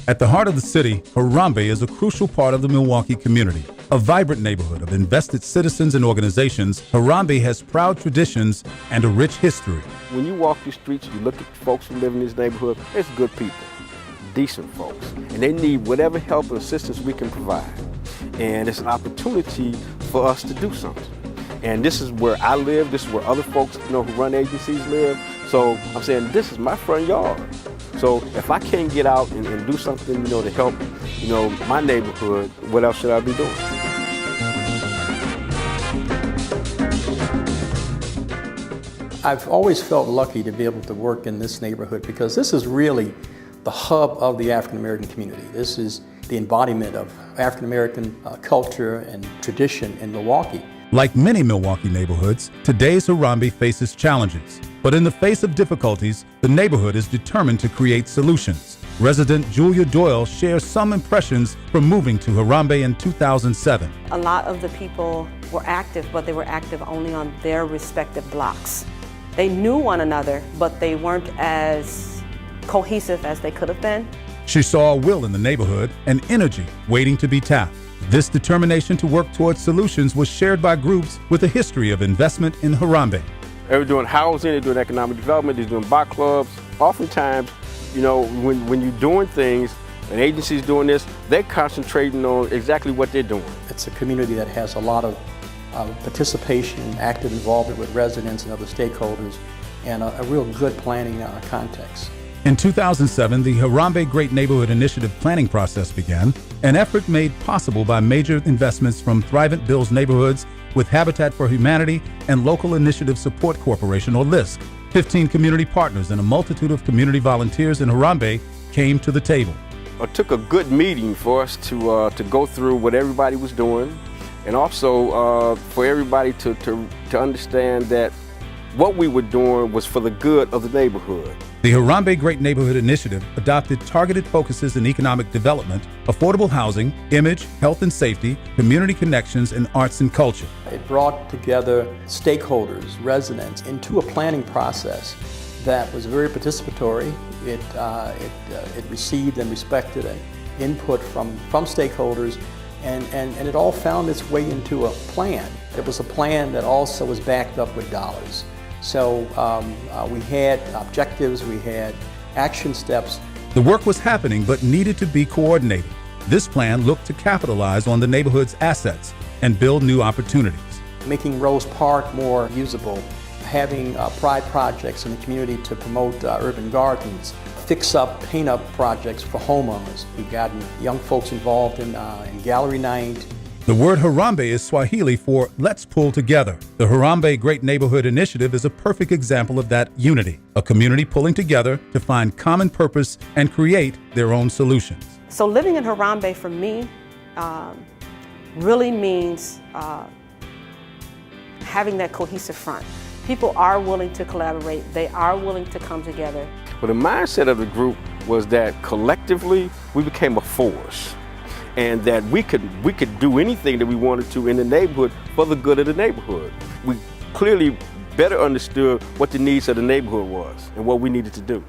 At the heart of the city, Harambe is a crucial part of the Milwaukee community. A vibrant neighborhood of invested citizens and organizations, Harambe has proud traditions and a rich history. When you walk the streets, you look at folks who live in this neighborhood, it's good people, decent folks, and they need whatever help and assistance we can provide. And it's an opportunity for us to do something. And this is where I live, this is where other folks who run agencies live. So I'm saying this is my front yard. So if I can't get out and do something, to help, my neighborhood, what else should I be doing? I've always felt lucky to be able to work in this neighborhood because this is really the hub of the African American community. This is the embodiment of African American culture and tradition in Milwaukee. Like many Milwaukee neighborhoods, today's Harambe faces challenges. But in the face of difficulties, the neighborhood is determined to create solutions. Resident Julia Doyle shares some impressions from moving to Harambe in 2007. A lot of the people were active, but they were active only on their respective blocks. They knew one another, but they weren't as cohesive as they could have been. She saw a will in the neighborhood and energy waiting to be tapped. This determination to work towards solutions was shared by groups with a history of investment in Harambe. They're doing housing, they're doing economic development, they're doing bike clubs. Oftentimes, when you're doing things, an agency's doing this, they're concentrating on exactly what they're doing. It's a community that has a lot of participation, active involvement with residents and other stakeholders, and a real good planning context. In 2007, the Harambe Great Neighborhood Initiative planning process began, an effort made possible by major investments from Thrivent Builds Neighborhoods with Habitat for Humanity and Local Initiative Support Corporation, or LISC. 15 community partners and a multitude of community volunteers in Harambe came to the table. It took a good meeting for us to go through what everybody was doing, and also for everybody to understand that what we were doing was for the good of the neighborhood. The Harambe Great Neighborhood Initiative adopted targeted focuses in economic development, affordable housing, image, health and safety, community connections, and arts and culture. It brought together stakeholders, residents, into a planning process that was very participatory. It received and respected input from stakeholders, and it all found its way into a plan. It was a plan that also was backed up with dollars. So we had objectives, we had action steps. The work was happening but needed to be coordinated. This plan looked to capitalize on the neighborhood's assets and build new opportunities. Making Rose Park more usable, having pride projects in the community to promote urban gardens, fix-up, paint-up projects for homeowners. We've gotten young folks involved in gallery night. The word Harambe is Swahili for let's pull together. The Harambe Great Neighborhood Initiative is a perfect example of that unity, a community pulling together to find common purpose and create their own solutions. So living in Harambe for me really means having that cohesive front. People are willing to collaborate, they are willing to come together. But the mindset of the group was that collectively we became a force, and that we could do anything that we wanted to in the neighborhood for the good of the neighborhood. We clearly better understood what the needs of the neighborhood was and what we needed to do.